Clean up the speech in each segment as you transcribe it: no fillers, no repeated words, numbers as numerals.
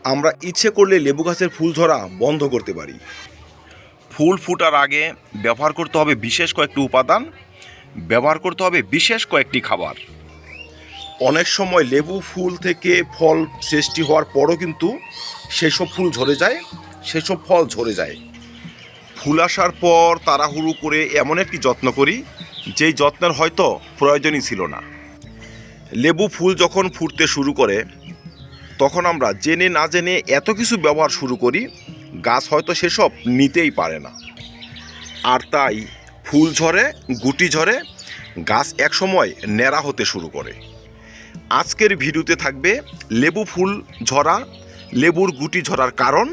আমরা ইচ্ছে করলে লেবু গাছের ফুল ঝরা বন্ধ করতে পারি। ফুল ফুটার আগে ব্যবহার করতে হবে বিশেষ কয়েকটি উপাদান, ব্যবহার করতে হবে বিশেষ কয়েকটি খাবার। অনেক সময় লেবু ফুল থেকে ফল সৃষ্টি হওয়ার পরও কিন্তু সেসব ফুল ঝরে যায়, সেসব ফল ঝরে যায়। ফুল আসার পর তাড়াহুড়ো করে এমন একটি যত্ন করি যেই যত্নের হয়তো প্রয়োজনই ছিল না। লেবু ফুল যখন ফুটতে শুরু করে তখন আমরা জেনে না জেনে এত কিছু ব্যবহার শুরু করি, গাছ হয়তো সেসব নিতেই পারে না। আর তাই ফুল ঝরে, গুটি ঝরে, গাছ একসময় ন্যাড়া হতে শুরু করে। আজকের ভিডিওতে থাকবে লেবু ফুল ঝরা, লেবুর গুটি ঝরার কারণ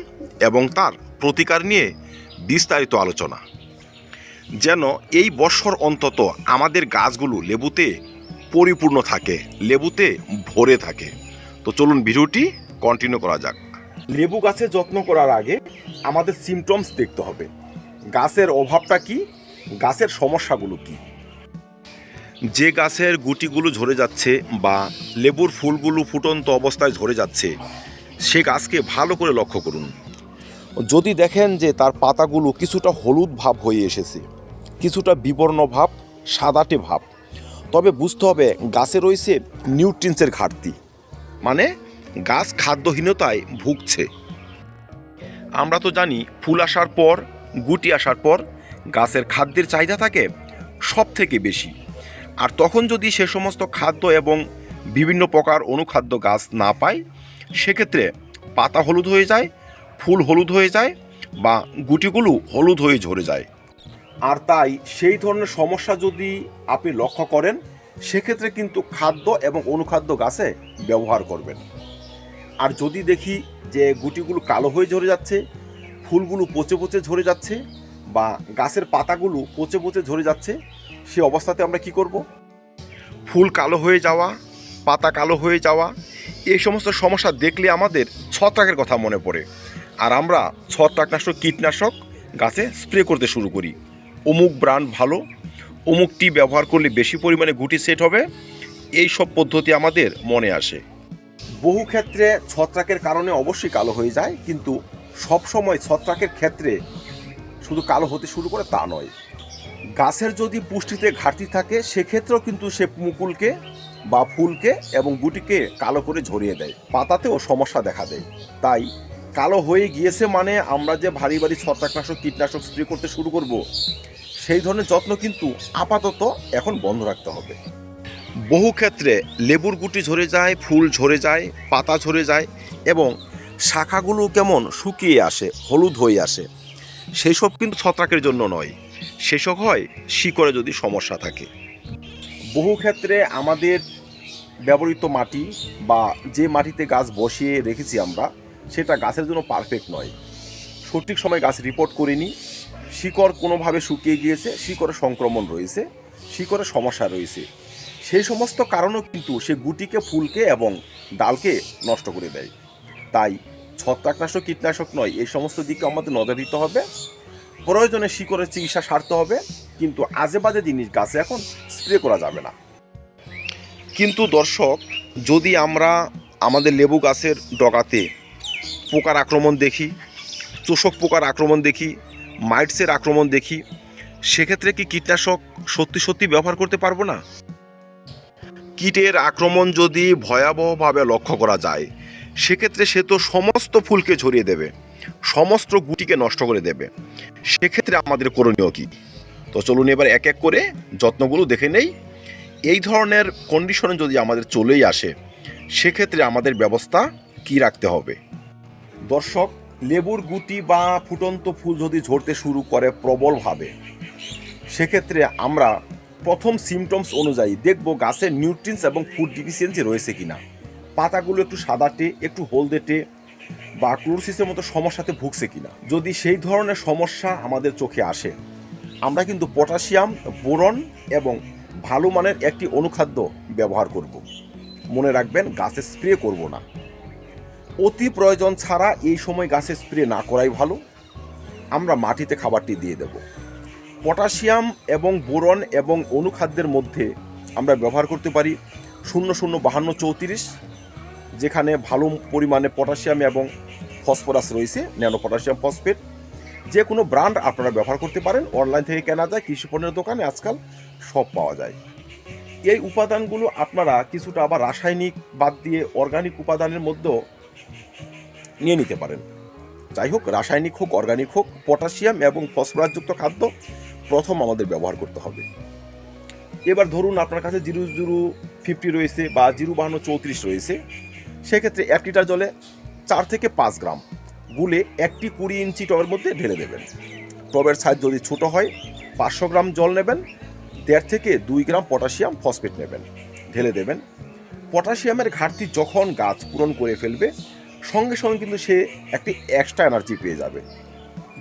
এবং তার প্রতিকার নিয়ে বিস্তারিত আলোচনা, যেন এই বছর অন্তত আমাদের গাছগুলো লেবুতে পরিপূর্ণ থাকে, লেবুতে ভরে থাকে। তো চলুন ভিডিওটি কন্টিনিউ করা যাক। লেবু গাছের যত্ন করার আগে আমাদের সিমটমস দেখতে হবে। গাছের অভাবটা কি, গাছের সমস্যাগুলো কি। যে গাছের গুটিগুলো ঝরে যাচ্ছে বা লেবুর ফুলগুলো ফুটন্ত অবস্থায় ঝরে যাচ্ছে, সে গাছকে ভালো করে লক্ষ্য করুন। যদি দেখেন যে তার পাতাগুলো কিছুটা হলুদ ভাব হয়ে এসেছে, কিছুটা বিবর্ণ ভাব, সাদাটে ভাব, তবে বুঝতে হবে গাছে রয়েছে নিউট্রিয়েন্টসের ঘাটতি, মানে গাছ খাদ্যহীনতায় ভুগছে। আমরা তো জানি ফুল আসার পর, গুটি আসার পর গাছের খাদ্যের চাহিদা থাকে সব থেকে বেশি। আর তখন যদি সে সমস্ত খাদ্য এবং বিভিন্ন প্রকার অনুখাদ্য গাছ না পায়, সেক্ষেত্রে পাতা হলুদ হয়ে যায়, ফুল হলুদ হয়ে যায় বা গুটিগুলো হলুদ হয়ে ঝরে যায়। আর তাই সেই ধরনের সমস্যা যদি আপনি লক্ষ্য করেন, সেক্ষেত্রে কিন্তু খাদ্য এবং অনুখাদ্য গাছে ব্যবহার করবেন। আর যদি দেখি যে গুটিগুলো কালো হয়ে ঝরে যাচ্ছে, ফুলগুলো পচে পচে ঝরে যাচ্ছে বা গাছের পাতাগুলো পচে পচে ঝরে যাচ্ছে, সে অবস্থাতে আমরা কি করব? ফুল কালো হয়ে যাওয়া, পাতা কালো হয়ে যাওয়া, এই সমস্ত সমস্যা দেখলে আমাদের ছত্রাকের কথা মনে পড়ে। আর আমরা ছত্রাকনাশক, কীটনাশক গাছে স্প্রে করতে শুরু করি। অমুক ব্র্যান্ড ভালো, অমুকটি ব্যবহার করলে বেশি পরিমাণে গুটি সেট হবে, এই সব পদ্ধতি আমাদের মনে আসে। বহু ক্ষেত্রে ছত্রাকের কারণে অবশ্যই কালো হয়ে যায়, কিন্তু সব সময় ছত্রাকের ক্ষেত্রে শুধু কালো হতে শুরু করে তা নয়। গাছের যদি পুষ্টিতে ঘাটতি থাকে, সেক্ষেত্রেও কিন্তু সে মুকুলকে বা ফুলকে এবং গুটিকে কালো করে ঝরিয়ে দেয়, পাতাতেও সমস্যা দেখা দেয়। তাই কালো হয়ে গিয়েছে মানে আমরা যে ভারী ভারী ছত্রাকনাশক, কীটনাশক স্প্রে করতে শুরু করব, সেই ধরনের যত্ন কিন্তু আপাতত এখন বন্ধ রাখতে হবে। বহু ক্ষেত্রে লেবুর গুটি ঝরে যায়, ফুল ঝরে যায়, পাতা ঝরে যায় এবং শাখাগুলো কেমন শুকিয়ে আসে, হলুদ হয়ে আসে। সেই সব কিন্তু ছত্রাকের জন্য নয়, সেসব হয় শিকড়ে যদি সমস্যা থাকে। বহু ক্ষেত্রে আমাদের ব্যবহৃত মাটি বা যে মাটিতে গাছ বসিয়ে রেখেছি আমরা, সেটা গাছের জন্য পারফেক্ট নয়। সঠিক সময় গাছ রিপোর্ট করিনি, শিকড় কোনোভাবে শুকিয়ে গিয়েছে, শিকড়ে সংক্রমণ রয়েছে, শিকড়ে সমস্যা রয়েছে। সেই সমস্ত কারণও কিন্তু সে গুটিকে, ফুলকে এবং ডালকে নষ্ট করে দেয়। তাই ছত্রাকনাশক, কীটনাশক নয়, এই সমস্ত দিকে আমাদের নজর দিতে হবে। প্রয়োজনে শিকড়ের চিকিৎসা সারতে হবে, কিন্তু আজে বাজে জিনিস গাছে এখন স্প্রে করা যাবে না। কিন্তু দর্শক, যদি আমরা আমাদের লেবু গাছের ডগাতে পোকার আক্রমণ দেখি, চোষক পোকার আক্রমণ দেখি, মাইটসের আক্রমণ দেখি, সেক্ষেত্রে কি কীটনাশক সত্যি সত্যি ব্যবহার করতে পারবো না? কীটের আক্রমণ যদি ভয়াবহভাবে লক্ষ্য করা যায়, সেক্ষেত্রে সে তো সমস্ত ফুলকে ঝরিয়ে দেবে, সমস্ত গুটিকে নষ্ট করে দেবে। সেক্ষেত্রে আমাদের করণীয় কী? তো চলুন এবার এক এক করে যত্নগুলো দেখে নেই। এই ধরনের কন্ডিশনে যদি আমাদের চলেই আসে, সেক্ষেত্রে আমাদের ব্যবস্থা কি রাখতে হবে? দর্শক, লেবুর গুটি বা ফুটন্ত ফুল যদি ঝরতে শুরু করে প্রবলভাবে, সেক্ষেত্রে আমরা প্রথম সিমটমস অনুযায়ী দেখব গাছের নিউট্রিয়েন্টস এবং ফুড ডিফিসিয়েন্সি রয়েছে কিনা। পাতাগুলো একটু সাদাটে, একটু হলদেটে বা ক্লোরোসিসের মতো সমস্যাতে ভুগছে কিনা। যদি সেই ধরনের সমস্যা আমাদের চোখে আসে, আমরা কিন্তু পটাশিয়াম, বোরন এবং ভালো মানের একটি অনুখাদ্য ব্যবহার করব। মনে রাখবেন, গাছে স্প্রে করব না। অতি প্রয়োজন ছাড়া এই সময় গাছে স্প্রে না করাই ভালো। আমরা মাটিতে খাবারটি দিয়ে দেব। পটাশিয়াম এবং বোরন এবং অনুখাদ্যের মধ্যে আমরা ব্যবহার করতে পারি 005234, যেখানে ভালো পরিমাণে পটাশিয়াম এবং ফসফরাস রয়েছে, ন্যানো পটাশিয়াম ফসফেট। যে কোনো ব্র্যান্ড আপনারা ব্যবহার করতে পারেন, অনলাইন থেকে কেনা যায়, কৃষি পণ্যের দোকানে আজকাল সব পাওয়া যায়। এই উপাদানগুলো আপনারা কিছুটা আবার রাসায়নিক বাদ দিয়ে অর্গানিক উপাদানের মধ্যেও নিয়ে নিতে পারেন। যাই হোক, রাসায়নিক হোক অর্গানিক হোক, পটাশিয়াম এবং ফসফরাসযুক্ত খাদ্য প্রথম আমাদের ব্যবহার করতে হবে। এবার ধরুন আপনার কাছে 0050 রয়েছে বা 05234 রয়েছে, সেক্ষেত্রে 1 লিটার জলে 4 থেকে 5 গ্রাম গুলে একটি 20 ইঞ্চি টবের মধ্যে ঢেলে দেবেন। টবের সাইজ যদি ছোট হয় 500 গ্রাম জল নেবেন, 1.5 থেকে 2 গ্রাম পটাশিয়াম ফসফেট নেবেন, ঢেলে দেবেন। পটাশিয়ামের ঘাটতি যখন গাছ পূরণ করে ফেলবে, সঙ্গে সঙ্গে কিন্তু সে একটি এক্সট্রা এনার্জি পেয়ে যাবে।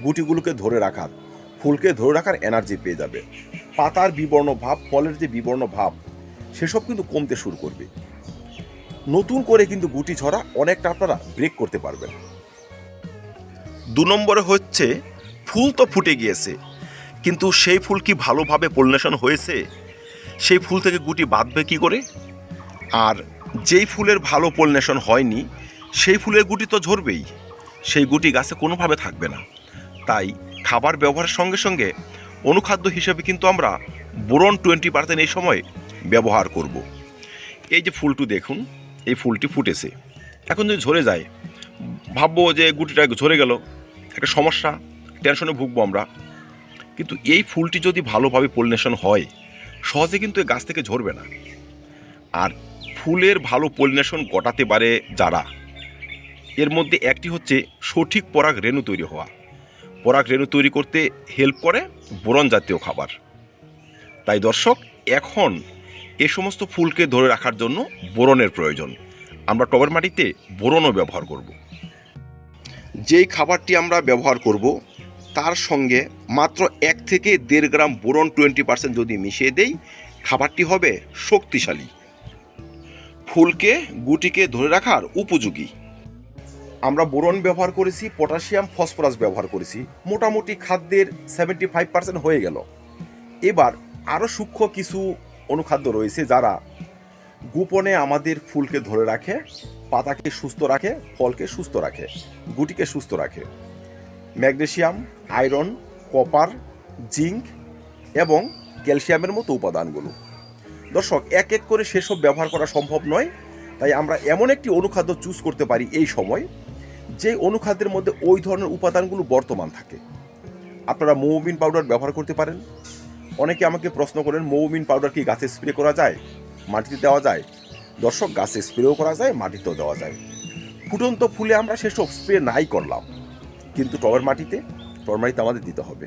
গুটিগুলোকে ধরে রাখার, ফুলকে ধরে রাখার এনার্জি পেয়ে যাবে। পাতার বিবর্ণ ভাব, ফলের যে বিবর্ণ ভাব, সেসব কিন্তু কমতে শুরু করবে। নতুন করে কিন্তু গুটি ঝরা অনেকটা আপনারা ব্রেক করতে পারবেন। 2 নম্বরে হচ্ছে ফুল তো ফুটে গিয়েছে, কিন্তু সেই ফুল কি ভালোভাবে পলিনেশন হয়েছে? সেই ফুল থেকে গুটি বাঁধবে কি করে? আর যেই ফুলের ভালো পলিনেশন হয়নি, সেই ফুলের গুটি তো ঝরবেই, সেই গুটি গাছে কোনোভাবে থাকবে না। তাই খাবার ব্যবহারের সঙ্গে সঙ্গে অনুখাদ্য হিসেবে কিন্তু আমরা বোরন 20% এই সময় ব্যবহার করব। এই যে ফুলটি দেখুন, এই ফুলটি ফুটেছে, এখন যদি ঝরে যায় ভাববো যে গুটিটা ঝরে গেল, একটা সমস্যা, টেনশনে ভুগবো আমরা। কিন্তু এই ফুলটি যদি ভালোভাবে পলিনেশন হয়, সহজে কিন্তু এই গাছ থেকে ঝরবে না। আর ফুলের ভালো পলিনেশন ঘটাতে পারে যারা, এর মধ্যে একটি হচ্ছে সঠিক পরাগ রেণু তৈরি হওয়া। পরাগ রেণু তৈরি করতে হেল্প করে বোরন জাতীয় খাবার। তাই দর্শক, এখন এ সমস্ত ফুলকে ধরে রাখার জন্য বোরনের প্রয়োজন। আমরা টবের মাটিতে বোরনও ব্যবহার করব। যেই খাবারটি আমরা ব্যবহার করব তার সঙ্গে মাত্র 1 থেকে 1.5 গ্রাম বোরন 20% যদি মিশিয়ে দেই, খাবারটি হবে শক্তিশালী, ফুলকে গুটিকে ধরে রাখার উপযোগী। আমরা বোরন ব্যবহার করেছি, পটাশিয়াম ফসফরাস ব্যবহার করেছি, মোটামুটি খাদ্যের 75% হয়ে গেল। এবার আরও সূক্ষ্ম কিছু অনুখাদ্য রয়েছে যারা গোপনে আমাদের ফুলকে ধরে রাখে, পাতাকে সুস্থ রাখে, ফলকে সুস্থ রাখে, গুটিকে সুস্থ রাখে। ম্যাগনেসিয়াম, আয়রন, কপার, জিঙ্ক এবং ক্যালসিয়ামের মতো উপাদানগুলো। দর্শক, এক এক করে সেসব ব্যবহার করা সম্ভব নয়, তাই আমরা এমন একটি অনুখাদ্য চুজ করতে পারি এই সময় যে অনুখাদ্যের মধ্যে ওই ধরনের উপাদানগুলো বর্তমান থাকে। আপনারা মৌমিন পাউডার ব্যবহার করতে পারেন। অনেকে আমাকে প্রশ্ন করেন, মৌমিন পাউডার কি গাছে স্প্রে করা যায়, মাটিতে দেওয়া যায়? দর্শক, গাছে স্প্রেও করা যায়, মাটিতেও দেওয়া যায়। ফুটন্ত ফুলে আমরা সেসব স্প্রে নাই করলাম, কিন্তু টবের মাটিতে আমাদের দিতে হবে।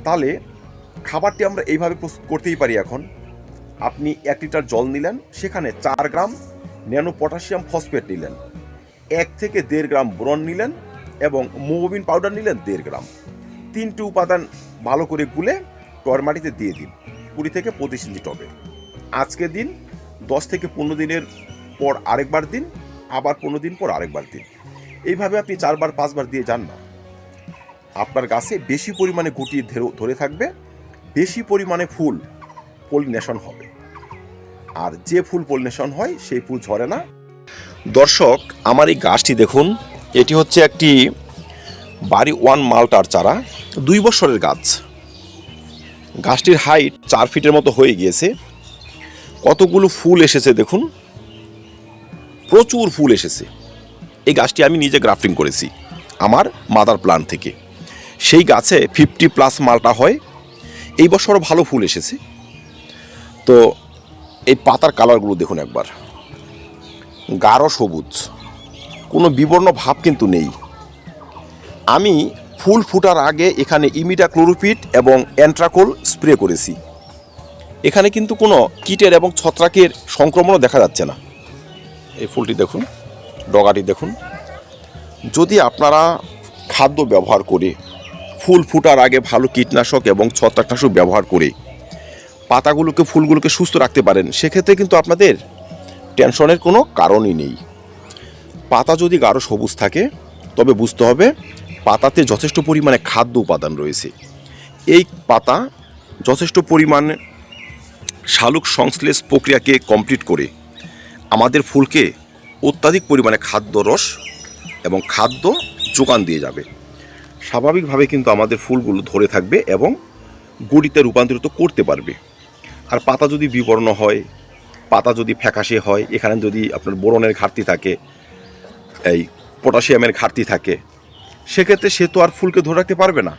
তাহলে খাবারটি আমরা এইভাবে প্রস্তুত করতেই পারি। এখন আপনি 1 লিটার জল নিলেন, সেখানে 4 গ্রাম ন্যানো পটাশিয়াম ফসফেট নিলেন, 1 থেকে 1.5 গ্রাম বোরন নিলেন এবং মৌমিন পাউডার নিলেন 1.5 গ্রাম। 3টি উপাদান ভালো করে গুলে টবের মাটিতে দিয়ে দিন 20 থেকে 25 ইঞ্চি টবে। আজকে দিন, 10 থেকে 15 দিনের পর আরেকবার দিন, আবার 15 দিন পর আরেকবার দিন। এইভাবে আপনি 4বার 5বার দিয়ে যান না, আপনার গাছে বেশি পরিমাণে গুটি ধরে থাকবে, বেশি পরিমাণে ফুল পলিনেশন হবে। আর যে ফুল পলিনেশন হয় সেই ফুল ঝরে না। দর্শক, আমার এই গাছটি দেখুন, এটি হচ্ছে একটি বাড়ি 1 মালটার চারা, 2 বছরের গাছ। গাছটির হাইট 4 ফিটের মতো হয়ে গিয়েছে। কতগুলো ফুল এসেছে দেখুন, প্রচুর ফুল এসেছে। এই গাছটি আমি নিজে গ্রাফটিং করেছি আমার মাদার প্লান্ট থেকে। সেই গাছে 50+ মালটা হয়। এই বছরও ভালো ফুল এসেছে। তো এই পাতার কালারগুলো দেখুন একবার, গাঢ় সবুজ, কোনো বিবর্ণ ভাব কিন্তু নেই। আমি ফুল ফুটার আগে এখানে ইমিডাক্লোরোপিড এবং অ্যান্ট্রাকোল স্প্রে করেছি। এখানে কিন্তু কোনো কীটের এবং ছত্রাকের সংক্রমণও দেখা যাচ্ছে না। এই ফুলটি দেখুন, ডগাটি দেখুন। যদি আপনারা খাদ্য ব্যবহার করে ফুল ফুটার আগে ভালো কীটনাশক এবং ছত্রাকনাশক ব্যবহার করে পাতাগুলোকে, ফুলগুলোকে সুস্থ রাখতে পারেন, সেক্ষেত্রে কিন্তু আপনাদের টেনশনের কোনো কারণই নেই। পাতা যদি গাঢ় সবুজ থাকে, তবে বুঝতে হবে পাতাতে যথেষ্ট পরিমাণে খাদ্য উপাদান রয়েছে। এই পাতা যথেষ্ট পরিমাণে শালুক সংশ্লেষ প্রক্রিয়াকে কমপ্লিট করে আমাদের ফুলকে অত্যাধিক পরিমাণে খাদ্য রস এবং খাদ্য যোগান দিয়ে যাবে। স্বাভাবিকভাবে কিন্তু আমাদের ফুলগুলো ধরে থাকবে এবং গুঁড়িতে রূপান্তরিত করতে পারবে। আর পাতা যদি বিবর্ণ হয়, পাতা যদি ফ্যাকাশে হয়, এখানে যদি আপনার বোরনের ঘাটতি থাকে, এই পটাশিয়ামের ঘাটতি থাকে, সেক্ষেত্রে সে তো আর ফুলকে ধরে রাখতে পারবে না।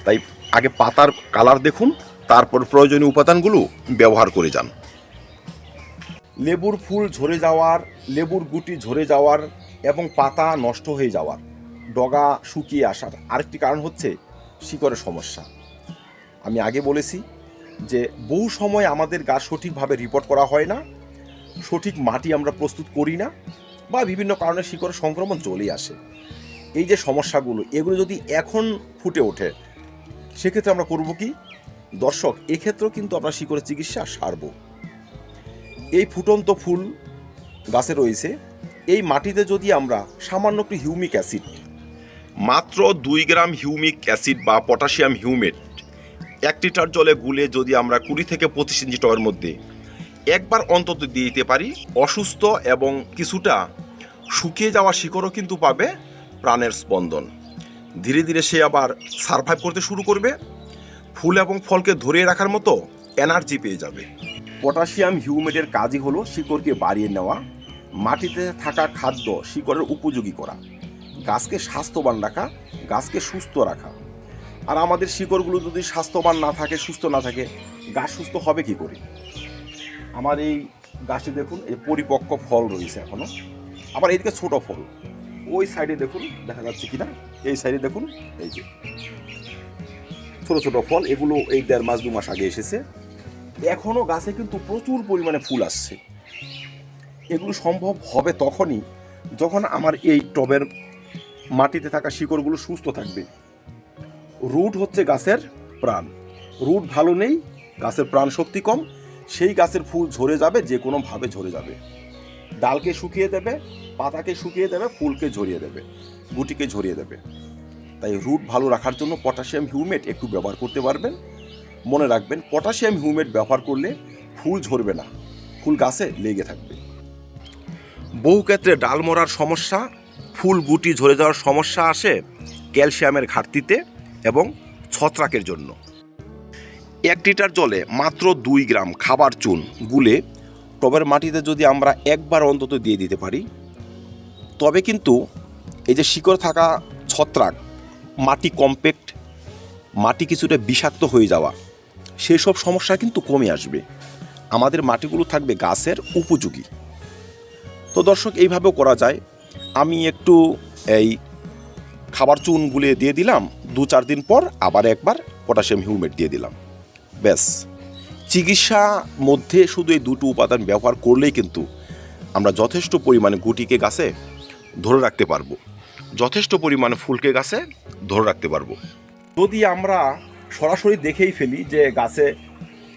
তাই আগে পাতার কালার দেখুন, তারপর প্রয়োজনীয় উপাদানগুলো ব্যবহার করে যান। লেবুর ফুল ঝরে যাওয়ার, লেবুর গুটি ঝরে যাওয়ার এবং পাতা নষ্ট হয়ে যাওয়ার, ডগা শুকিয়ে আসার আরেকটি কারণ হচ্ছে শিকড়ের সমস্যা। আমি আগে বলেছি যে বহু সময় আমাদের গাছ সঠিকভাবে রিপোর্ট করা হয় না, সঠিক মাটি আমরা প্রস্তুত করি না, বা বিভিন্ন কারণে শিকড়ের সংক্রমণ চলে আসে। এই যে সমস্যাগুলো, এগুলো যদি এখন ফুটে ওঠে, সেক্ষেত্রে আমরা করব কি? দর্শক, এক্ষেত্রেও কিন্তু আমরা শিকড়ের চিকিৎসা সারব। এই ফুটন্ত ফুল গাছে রয়েছে, এই মাটিতে যদি আমরা সামান্য একটু হিউমিক অ্যাসিড, মাত্র 2 গ্রাম হিউমিক অ্যাসিড বা পটাশিয়াম হিউমেট 1 লিটার জলে গুলে যদি আমরা 20 থেকে 25 ইঞ্চি টবের মধ্যে একবার অন্তত দিয়ে দিতে পারি, অসুস্থ এবং কিছুটা শুকিয়ে যাওয়া শিকড়ও কিন্তু পাবে প্রাণের স্পন্দন। ধীরে ধীরে সে আবার সারভাইভ করতে শুরু করবে, ফুল এবং ফলকে ধরিয়ে রাখার মতো এনার্জি পেয়ে যাবে। পটাশিয়াম হিউমেটের কাজই হলো শিকড়কে বাড়িয়ে নেওয়া, মাটিতে থাকা খাদ্য শিকড়ের উপযোগী করা, গাছকে স্বাস্থ্যবান রাখা, গাছকে সুস্থ রাখা। আর আমাদের শিকড়গুলো যদি স্বাস্থ্যবান না থাকে, সুস্থ না থাকে, গাছ সুস্থ হবে কি করে? আমার এই গাছটি দেখুন, এই পরিপক্ক ফল রয়েছে এখনো, আবার এইদিকে ছোট ফল, ওই সাইডে দেখুন দেখা যাচ্ছে কিনা, এই সাইডে দেখুন, এই যে ছোট ছোট ফল, এগুলো এই 1.5 মাস 2 মাস আগে এসেছে। এখনো গাছে কিন্তু প্রচুর পরিমাণে ফুল আসছে। এগুলো সম্ভব হবে তখনই যখন আমার এই টবের মাটিতে থাকা শিকড়গুলো সুস্থ থাকবে। রুট হচ্ছে গাছের প্রাণ, রুট ভালো নেই, গাছের প্রাণ শক্তি কম, সেই গাছের ফুল ঝরে যাবে, যে কোনোভাবে ঝরে যাবে। ডালকে শুকিয়ে দেবে, পাতাকে শুকিয়ে দেবে, ফুলকে ঝরিয়ে দেবে, গুটিকে ঝরিয়ে দেবে। তাই রুট ভালো রাখার জন্য পটাশিয়াম হিউমেট একটু ব্যবহার করতে পারবেন। মনে রাখবেন, পটাশিয়াম হিউমেট ব্যবহার করলে ফুল ঝরবে না, ফুল গাছে লেগে থাকবে। বহু ক্ষেত্রে ডাল মরার সমস্যা, ফুল গুটি ঝরে যাওয়ার সমস্যা আসে ক্যালসিয়ামের ঘাটতিতে এবং ছত্রাকের জন্য। 1 লিটার জলে মাত্র 2 গ্রাম খাবার চুন গুলে টবের মাটিতে যদি আমরা একবার অন্তত দিয়ে দিতে পারি, তবে কিন্তু এই যে শিকড় থাকা ছত্রাক, মাটি কম্প্যাক্ট, মাটি কিছুটা বিষাক্ত হয়ে যাওয়া, সেই সব সমস্যা কিন্তু কমে আসবে। আমাদের মাটিগুলো থাকবে গাছের উপযোগী। তো দর্শক, এইভাবেও করা যায়। আমি একটু এই খাবার চুন গুলিয়ে দিয়ে দিলাম, 2-4 দিন পর আবার একবার পটাশিয়াম হিউমেট দিয়ে দিলাম, ব্যাস। চিকিৎসা মধ্যে শুধু এই দুটো উপাদান ব্যবহার করলেই কিন্তু আমরা যথেষ্ট পরিমাণে গুটিকে গাছে ধরে রাখতে পারবো, যথেষ্ট পরিমাণে ফুলকে গাছে ধরে রাখতে পারবো। যদি আমরা সরাসরি দেখেই ফেলি যে গাছে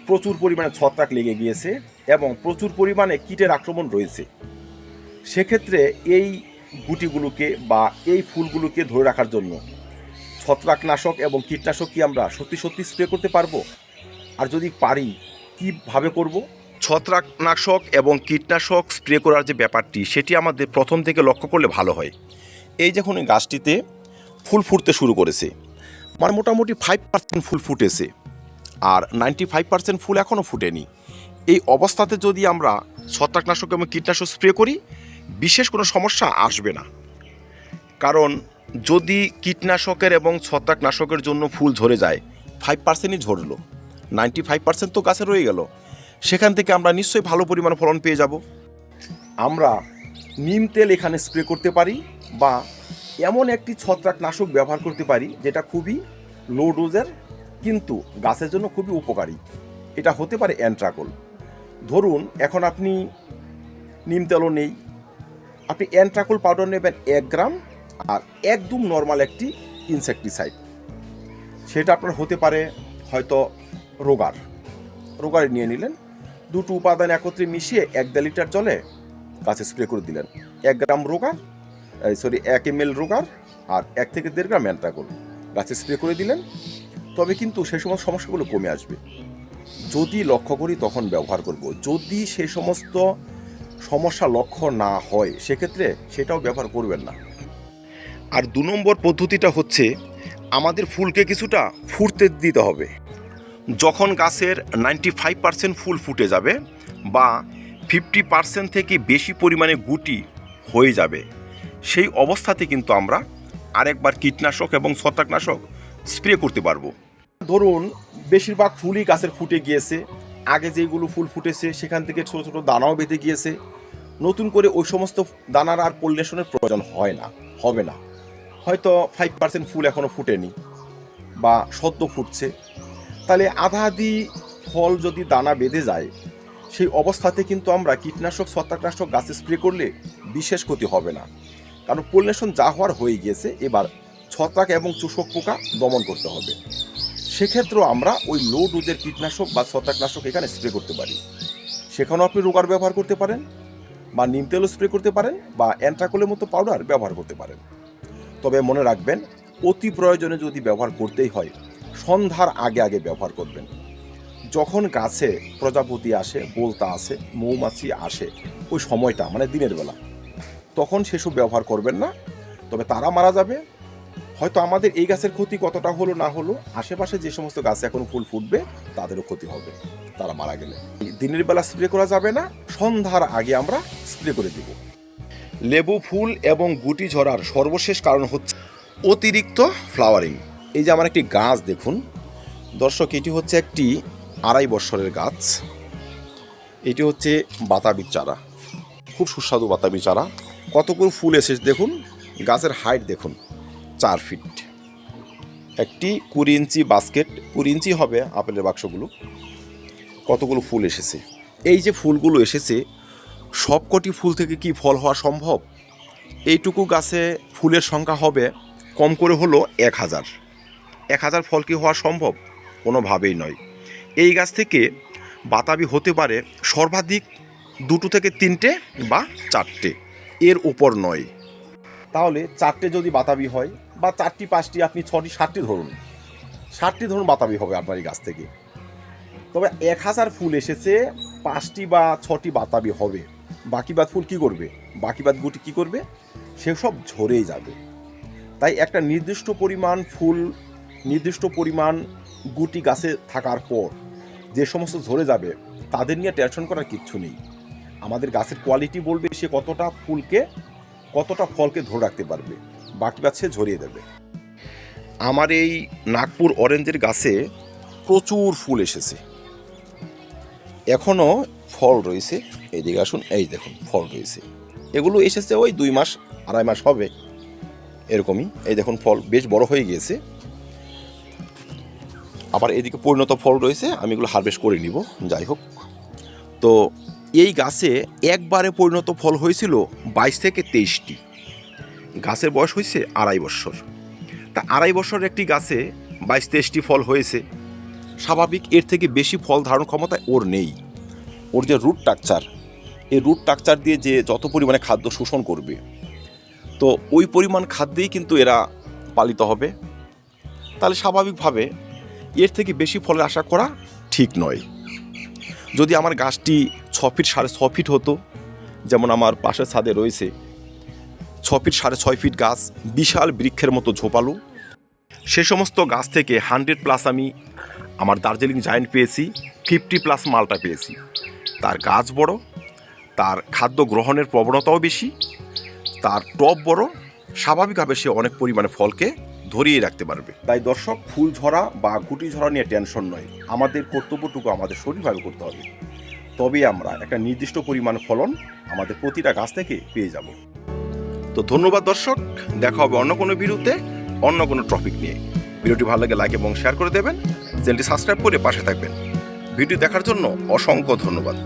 প্রচুর পরিমাণে ছত্রাক লেগে গিয়েছে এবং প্রচুর পরিমাণে কীটের আক্রমণ রয়েছে, সেক্ষেত্রে এই গুটিগুলোকে বা এই ফুলগুলোকে ধরে রাখার জন্য ছত্রাকনাশক এবং কীটনাশক কি আমরা সত্যি সত্যি স্প্রে করতে পারবো? আর যদি পারি, কীভাবে করব? ছত্রাকনাশক এবং কীটনাশক স্প্রে করার যে ব্যাপারটি, সেটি আমাদের প্রথম থেকে লক্ষ্য করলে ভালো হয়। এই যখন এই গাছটিতে ফুল ফুটতে শুরু করেছে, মানে মোটামুটি 5% ফুল ফুটেছে, আর 95% ফুল এখনও ফুটেনি। এই অবস্থাতে যদি আমরা ছত্রাকনাশক এবং কীটনাশক স্প্রে করি, বিশেষ কোনো সমস্যা আসবে না। কারণ যদি কীটনাশকের এবং ছত্রাকনাশকের জন্য ফুল ঝরে যায়, 5%ই ঝরলো, 95% তো গাছে রয়ে গেল, সেখান থেকে আমরা নিশ্চয়ই ভালো পরিমাণ ফলন পেয়ে যাব। আমরা নিম তেল এখানে স্প্রে করতে পারি, বা এমন একটি ছত্রাকনাশক ব্যবহার করতে পারি যেটা খুবই লো ডোজের, কিন্তু গাছের জন্য খুবই উপকারী। এটা হতে পারে অ্যান্ট্রাকোল। ধরুন এখন আপনি নিম তেলও নেই, আপনি অ্যান্ট্রাকোল পাউডার নেবেন 1 গ্রাম, আর একদম নর্মাল একটি ইনসেকটিসাইড, সেটা আপনার হতে পারে হয়তো রোগার নিয়ে নিলেন। দুটো উপাদান একত্রে মিশিয়ে 1.5 লিটার জলে গাছে স্প্রে করে দিলেন। 1 গ্রাম এক ml রোগার আর 1 থেকে 1.5 গ্রাম অ্যান্ট্রাকোল গাছে স্প্রে করে দিলেন, তবে কিন্তু সেই সমস্ত সমস্যাগুলো কমে আসবে। যদি লক্ষ্য করি তখন ব্যবহার করব। যদি সেই সমস্ত সমস্যা লক্ষ্য না হয় সেক্ষেত্রে সেটাও ব্যবহার করবেন না। আর 2 নম্বর পদ্ধতিটা হচ্ছে আমাদের ফুলকে কিছুটা ফুটতে দিতে হবে। যখন গাছের 95% ফুল ফুটে যাবে বা 50% থেকে বেশি পরিমাণে গুটি হয়ে যাবে, সেই অবস্থাতে কিন্তু আমরা আরেকবার কীটনাশক এবং ছত্রাকনাশক স্প্রে করতে পারবো। ধরুন বেশিরভাগ ফুলই গাছের ফুটে গিয়েছে, আগে যেগুলো ফুল ফুটেছে সেখান থেকে ছোটো ছোটো দানাও বেঁধে গিয়েছে, নতুন করে ওই সমস্ত দানার আর পলিনেশনের প্রয়োজন হবে না। হয়তো 5% ফুল এখনও ফুটেনি বা সদ্য ফুটছে, তাহলে আধা আধি ফল যদি দানা বেঁধে যায়, সেই অবস্থাতে কিন্তু আমরা কীটনাশক ছত্রাকনাশক গাছে স্প্রে করলে বিশেষ ক্ষতি হবে না, কারণ পলিনেশন যা হওয়ার হয়ে গিয়েছে। এবার ছত্রাক এবং চূষক পোকা দমন করতে হবে। সেক্ষেত্রেও আমরা ওই লো ডোজের কীটনাশক বা ছত্রাকনাশক এখানে স্প্রে করতে পারি। সেখানেও আপনি রোগার ব্যবহার করতে পারেন বা নিম তেলও স্প্রে করতে পারেন বা অ্যান্ট্রাকোলের মতো পাউডার ব্যবহার করতে পারেন। তবে মনে রাখবেন, অতি প্রয়োজনে যদি ব্যবহার করতেই হয় সন্ধ্যার আগে ব্যবহার করবেন। যখন গাছে প্রজাপতি আসে, বোলতা আসে, মৌমাছি আসে, ওই সময়টা মানে দিনের বেলা, তখন সেসব ব্যবহার করবেন না। তবে তারা মারা যাবে। হয়তো আমাদের এই গাছের ক্ষতি কতটা হলো না হলো, আশেপাশে যে সমস্ত গাছে এখন ফুল ফুটবে তাদেরও ক্ষতি হবে তারা মারা গেলে। দিনের বেলা স্প্রে করা যাবে না, সন্ধ্যার আগে আমরা স্প্রে করে দেব। লেবু ফুল এবং গুটি ঝরার সর্বশেষ কারণ হচ্ছে অতিরিক্ত ফ্লাওয়ারিং। এই যে আমার একটি গাছ দেখুন দর্শক, এটি হচ্ছে একটি 2.5 বছরের গাছ। এটি হচ্ছে বাতাবির চারা, খুব সুস্বাদু বাতাবি চারা। কতগুলো ফুল এসেছে দেখুন, গাছের হাইট দেখুন 4 ফিট। একটি 20 ইঞ্চি বাস্কেট, 20 ইঞ্চি হবে আপেলের বাক্সগুলো। কতগুলো ফুল এসেছে। এই যে ফুলগুলো এসেছে, সবকটি ফুল থেকে কি ফল হওয়া সম্ভব? এইটুকু গাছে ফুলের সংখ্যা হবে কম করে হলো 1000 ফল কি হওয়া সম্ভব? কোনোভাবেই নয়। এই গাছ থেকে বাতাবি হতে পারে সর্বাধিক 2 থেকে 3টে বা 4টে, এর উপর নয়। তাহলে 4টে যদি বাতাবি হয় বা 4টি 5টি, আপনি 6টি 7টি ধরুন, 7টি ধরুন বাতাবি হবে আপনার এই গাছ থেকে। তবে 1000 ফুল এসেছে, 5টি বা 6টি বাতাবি হবে। বাকি বাদ ফুল কী করবে? বাকি বাদ গুটি কী করবে? সেসব ঝরেই যাবে। তাই একটা নির্দিষ্ট পরিমাণ ফুল, নির্দিষ্ট পরিমাণ গুটি গাছে থাকার পর যে সমস্ত ঝরে যাবে তাদের নিয়ে টেনশন করার কিচ্ছু নেই। আমাদের গাছের কোয়ালিটি বলবে সে কতটা ফুলকে, কতটা ফলকে ধরে রাখতে পারবে, বাকি বাদ সে ঝরিয়ে দেবে। আমার এই নাগপুর অরেঞ্জের গাছে প্রচুর ফুল এসেছে, এখনও ফল রয়েছে। এইদিকে আসুন, এই দেখুন ফল রয়েছে। এগুলো এসেছে ওই 2 মাস 2.5 মাস হবে এরকমই। এই দেখুন ফল বেশ বড় হয়ে গিয়েছে। আবার এদিকে পরিণত ফল রয়েছে, আমি এগুলো হারভেস্ট করে নিব। যাই হোক, তো এই গাছে একবারে পরিণত ফল হয়েছিল 22 থেকে 23টি। গাছের বয়স হয়েছে 2.5 বছর। তা 2.5 বছর একটি গাছে 22-23টি ফল হয়েছে। স্বাভাবিক এর থেকে বেশি ফল ধারণ ক্ষমতা ওর নেই। ওর যে রুট স্ট্রাকচার, এই রুট স্ট্রাকচার দিয়ে যে যত পরিমাণে খাদ্য শোষণ করবে, তো ওই পরিমাণ খাদ্যেই কিন্তু এরা পালিত হবে। তাহলে স্বাভাবিকভাবে এর থেকে বেশি ফলের আশা করা ঠিক নয়। যদি আমার গাছটি 6 ফিট 6.5 ফিট হতো, যেমন আমার পাশের ছাদে রয়েছে 6 ফিট 6.5 ফিট গাছ, বিশাল বৃক্ষের মতো ঝোপালো, সে সমস্ত গাছ থেকে 100+ আমি আমার দার্জিলিং জায়ান্ট পেয়েছি, 50+ মালটা পেয়েছি। তার গাছ বড়, তার খাদ্য গ্রহণের প্রবণতাও বেশি, তার টব বড়, স্বাভাবিকভাবে সে অনেক পরিমাণে ফলকে ধরিয়ে রাখতে পারবে। তাই দর্শক, ফুল ঝরা বা গুটি ঝরা নিয়ে টেনশন নয়, আমাদের কর্তব্যটুকু আমাদের সঠিকভাবে করতে হবে। তবেই আমরা একটা নির্দিষ্ট পরিমাণ ফলন আমাদের প্রতিটা গাছ থেকে পেয়ে যাব। তো ধন্যবাদ দর্শক, দেখা হবে অন্য কোনো ভিডিওতে অন্য কোনো টপিক নিয়ে। ভিডিওটি ভালো লাগে লাইক এবং শেয়ার করে দেবেন, চ্যানেলটি সাবস্ক্রাইব করে পাশে থাকবেন। ভিডিও দেখার জন্য অসংখ্য ধন্যবাদ।